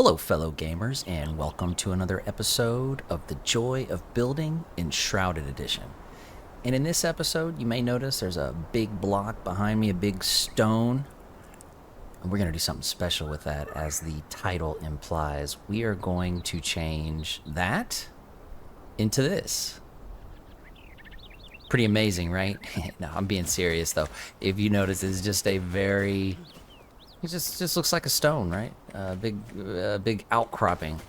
Hello, fellow gamers, and welcome to another episode of The Joy of Building Enshrouded Edition. And in this episode, you may notice there's a big block behind me, a big stone. And we're going to do something special with that, as the title implies. We are going to change that into this. Pretty amazing, right? No, I'm being serious, though. If you notice, it's just a very... It just looks like a stone, right? Big outcropping.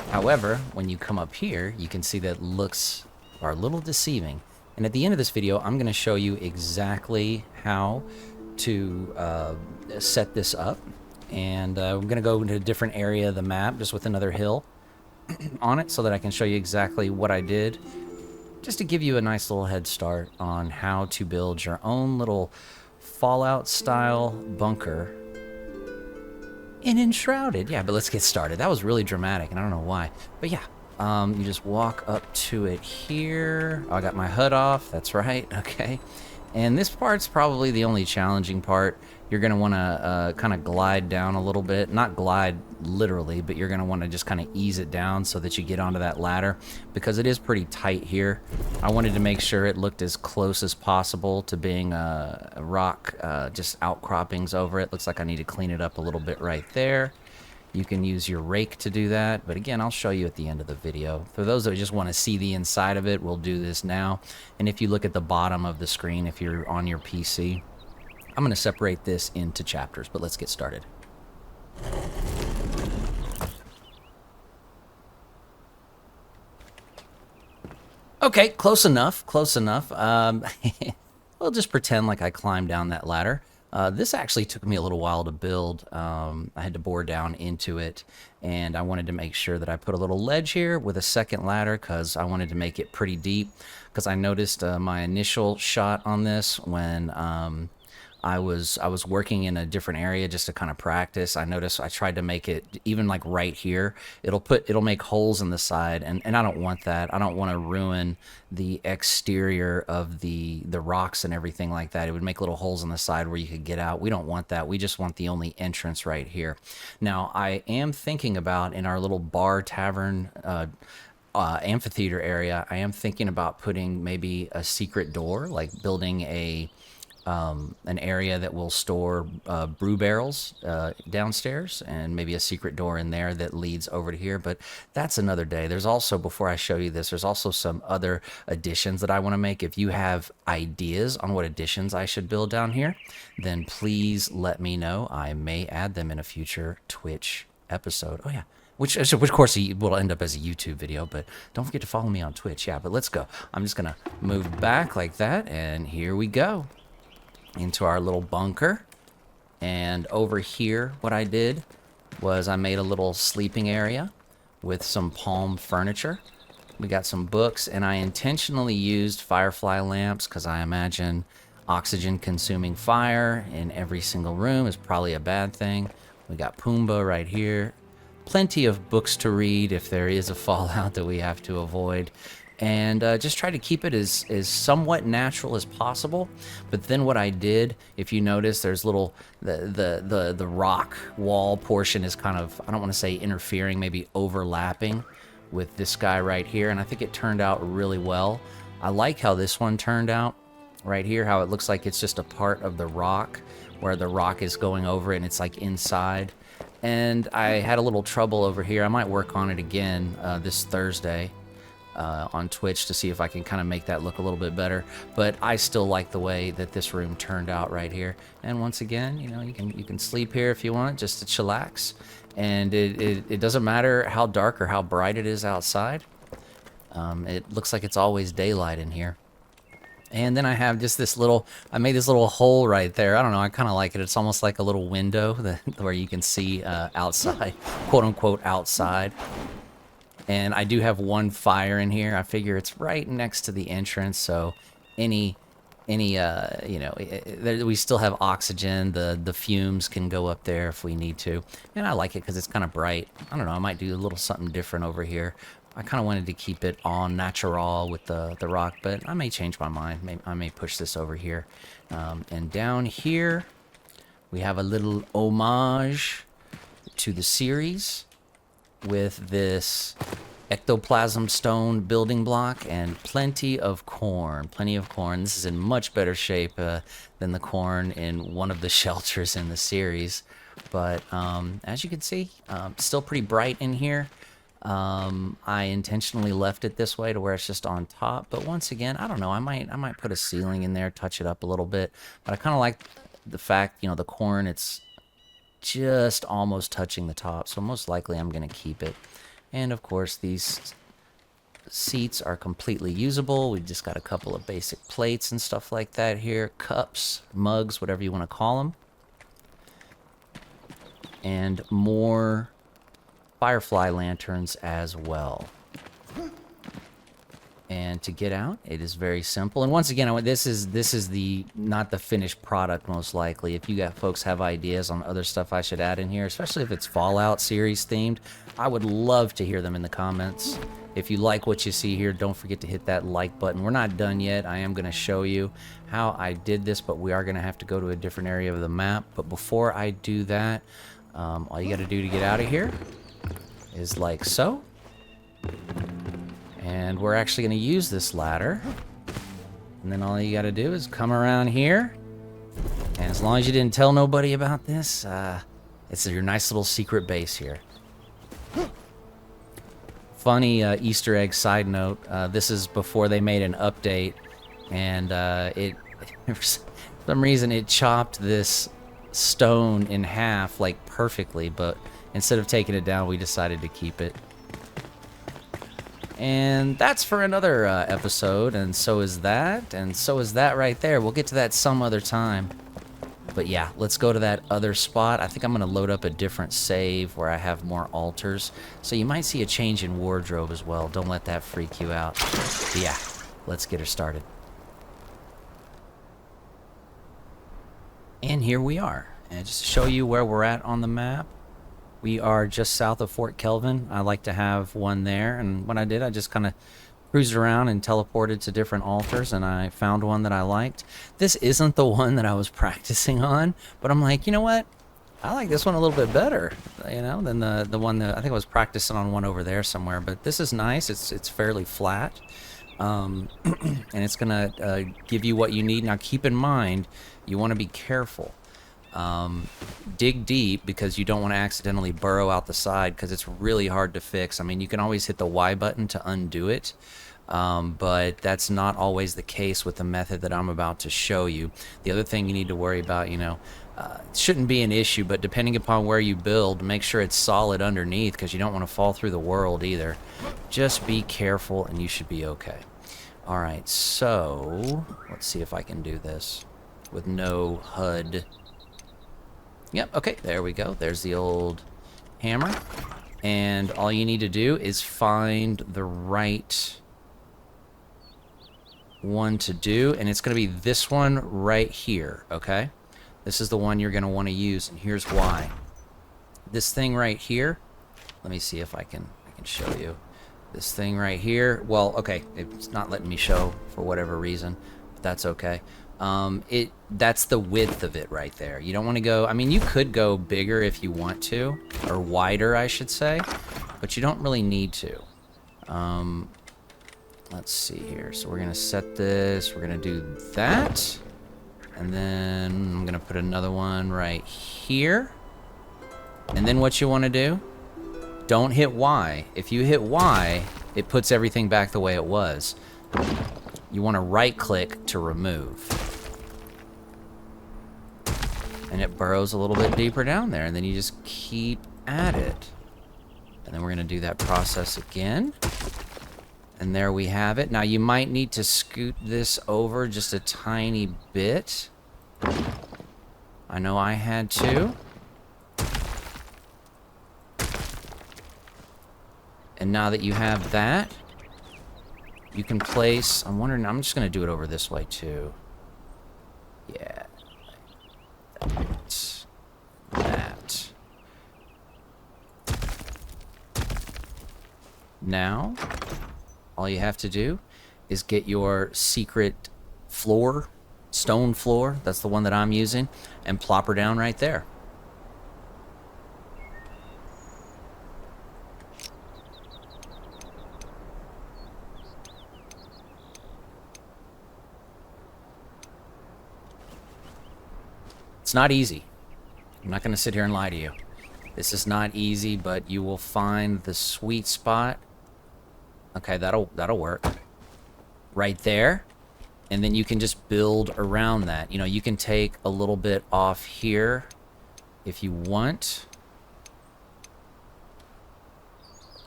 However, when you come up here, you can see that looks are a little deceiving. And at the end of this video, I'm going to show you exactly how to set this up. And we're going to go into a different area of the map, just with another hill on it, so that I can show you exactly what I did, just to give you a nice little head start on how to build your own little Fallout-style bunker in Enshrouded. Yeah, but let's get started. That was really dramatic, and I don't know why. But yeah, you just walk up to it here. Oh, I got my HUD off. That's right. Okay. And this part's probably the only challenging part. You're going to want to kind of glide down a little bit. Not glide literally, but you're going to want to just kind of ease it down so that you get onto that ladder, because it is pretty tight here. I wanted to make sure it looked as close as possible to being a rock, just outcroppings over it. Looks like I need to clean it up a little bit right there. You can use your rake to do that, but again, I'll show you at the end of the video. For those that just want to see the inside of it, we'll do this now. And if you look at the bottom of the screen, if you're on your PC, I'm going to separate this into chapters, but let's get started. Okay, close enough, close enough. We'll just pretend like I climbed down that ladder. This actually took me a little while to build. I had to bore down into it, and I wanted to make sure that I put a little ledge here with a second ladder, because I wanted to make it pretty deep, because I noticed my initial shot on this when I was working in a different area just to kind of practice. I noticed I tried to make it even like right here. It'll make holes in the side, and I don't want that. I don't want to ruin the exterior of the rocks and everything like that. It would make little holes in the side where you could get out. We don't want that. We just want the only entrance right here. Now, I am thinking about, in our little bar tavern amphitheater area, I am thinking about putting maybe a secret door, like building an area that will store brew barrels downstairs, and maybe a secret door in there that leads over to here. But that's another day. There's also, before I show you this, there's also some other additions that I want to make. If you have ideas on what additions I should build down here, then please let me know. I may add them in a future Twitch episode. Oh yeah, which of course will end up as a YouTube video, but don't forget to follow me on Twitch. Yeah, but let's go. I'm just gonna move back like that, and here we go into our little bunker. And over here, what I did was I made a little sleeping area with some palm furniture. We got some books, and I intentionally used firefly lamps, because I imagine oxygen consuming fire in every single room is probably a bad thing. We got Pumbaa right here. Plenty of books to read if there is a fallout that we have to avoid. And just try to keep it as somewhat natural as possible. But then what I did, if you notice, there's little, the rock wall portion is kind of, I don't want to say interfering, maybe overlapping with this guy right here. And I think it turned out really well. I like how this one turned out right here, how it looks like it's just a part of the rock, where the rock is going over it and it's like inside. And I had a little trouble over here. I might work on it again this Thursday on Twitch to see if I can kind of make that look a little bit better. But I still like the way that this room turned out right here. And once again, you know, you can sleep here if you want, just to chillax. And it doesn't matter how dark or how bright it is outside. It looks like it's always daylight in here. And then I have just this little, I made this little hole right there. I don't know, I kind of like it. It's almost like a little window where you can see outside, quote unquote outside. And I do have one fire in here. I figure it's right next to the entrance, so any you know, we still have oxygen. The fumes can go up there if we need to. And I like it because it's kind of bright. I don't know, I might do a little something different over here. I kind of wanted to keep it all natural with the rock, but I may change my mind. I may push this over here. And down here, we have a little homage to the series. with this ectoplasm stone building block and plenty of corn. Plenty of corn. This is in much better shape than the corn in one of the shelters in the series. But as you can see, still pretty bright in here. I intentionally left it this way to where it's just on top. But once again, I don't know. I might put a ceiling in there, touch it up a little bit. But I kind of like the fact, you know, the corn, it's just almost touching the top. So most likely I'm going to keep it. And of course, these seats are completely usable. We've just got a couple of basic plates and stuff like that here. Cups, mugs, whatever you want to call them. And more firefly lanterns as well. And to get out, it is very simple. And once again, this is the not the finished product most likely. If you got folks have ideas on other stuff I should add in here, especially if it's Fallout series themed, I would love to hear them in the comments. If you like what you see here, don't forget to hit that like button. We're not done yet. I am going to show you how I did this, but we are going to have to go to a different area of the map. But before I do that, all you got to do to get out of here is like so. And we're actually going to use this ladder. And then all you got to do is come around here. And as long as you didn't tell nobody about this, it's your nice little secret base here. Funny Easter egg side note, this is before they made an update. And for some reason, it chopped this stone in half, like perfectly. But instead of taking it down, we decided to keep it. And that's for another episode, and so is that right there. We'll get to that some other time. But yeah, let's go to that other spot. I think I'm going to load up a different save where I have more altars. So you might see a change in wardrobe as well. Don't let that freak you out. But yeah, let's get her started. And here we are. And just to show you where we're at on the map. We are just south of Fort Kelvin. I like to have one there, and when I did, I just kind of cruised around and teleported to different altars, and I found one that I liked. This isn't the one that I was practicing on, but I'm like, you know what? I like this one a little bit better, you know, than the one that I think I was practicing on one over there somewhere. But this is nice. It's fairly flat, and it's gonna give you what you need. Now, keep in mind, you want to be careful. Dig deep because you don't want to accidentally burrow out the side because it's really hard to fix. I mean, you can always hit the Y button to undo it, but that's not always the case with the method that I'm about to show you. The other thing you need to worry about, you know, it shouldn't be an issue, but depending upon where you build, make sure it's solid underneath because you don't want to fall through the world either. Just be careful and you should be okay. All right, so let's see if I can do this with no HUD. Yep, okay, there we go. There's the old hammer. And all you need to do is find the right one to do. And it's going to be this one right here, okay? This is the one you're going to want to use, and here's why. This thing right here, let me see if I can show you. This thing right here, well, okay, it's not letting me show for whatever reason, but that's okay. That's the width of it right there. You don't want to go, I mean, you could go bigger if you want to, or wider, I should say, but you don't really need to. Let's see here. So we're going to set this, we're going to do that, and then I'm going to put another one right here. And then what you want to do, don't hit Y. If you hit Y, it puts everything back the way it was. You want to right click to remove. And it burrows a little bit deeper down there, and then you just keep at it. And then we're going to do that process again. And there we have it. Now you might need to scoot this over just a tiny bit. I know I had to. And now that you have that, you can place, I'm wondering, I'm just going to do it over this way too. Yeah. That. Now, all you have to do is get your secret floor, stone floor, that's the one that I'm using, and plop her down right there. not easy. I'm not going to sit here and lie to you. This is not easy, but you will find the sweet spot. Okay, that'll work. Right there. And then you can just build around that. You know, you can take a little bit off here if you want.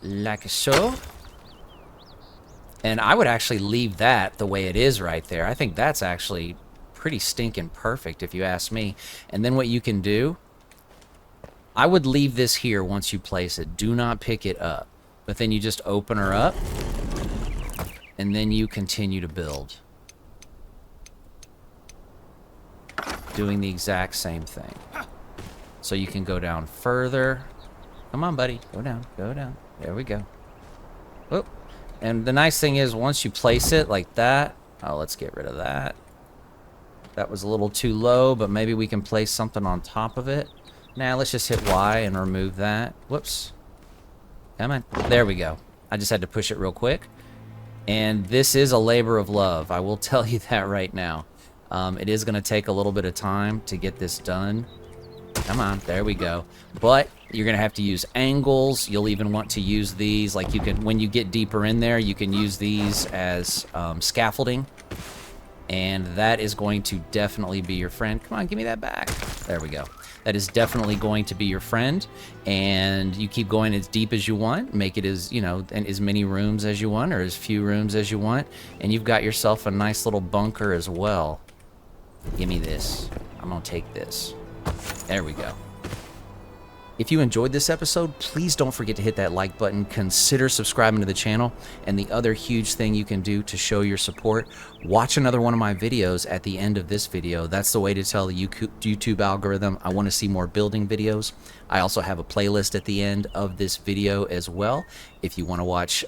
Like so. And I would actually leave that the way it is right there. I think that's actually pretty stinking perfect if you ask me. And then what you can do, I would leave this here once you place it. Do not pick it up. But then you just open her up. And then you continue to build. Doing the exact same thing. So you can go down further. Come on, buddy. Go down. Go down. There we go. Whoop. And the nice thing is, once you place it like that... Oh, let's get rid of that. That was a little too low, but maybe we can place something on top of it. Now, let's just hit Y and remove that. Whoops. Come on. There we go. I just had to push it real quick. And this is a labor of love. I will tell you that right now. It is going to take a little bit of time to get this done. Come on, there we go. But you're going to have to use angles. You'll even want to use these. Like you can, when you get deeper in there, you can use these as scaffolding. And that is going to definitely be your friend. Come on, give me that back. There we go. That is definitely going to be your friend. And you keep going as deep as you want. Make it as, you know, and as many rooms as you want or as few rooms as you want. And you've got yourself a nice little bunker as well. Give me this. I'm going to take this. There we go. If you enjoyed this episode, please don't forget to hit that like button. Consider subscribing to the channel. And the other huge thing you can do to show your support, watch another one of my videos at the end of this video. That's the way to tell the YouTube algorithm I want to see more building videos. I also have a playlist at the end of this video as well. If you want to watch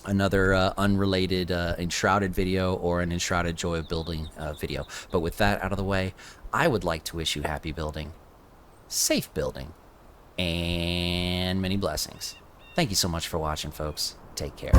another unrelated Enshrouded video or an Enshrouded Joy of Building video. But with that out of the way, I would like to wish you happy building, safe building, and many blessings. Thank you so much for watching, folks. Take care.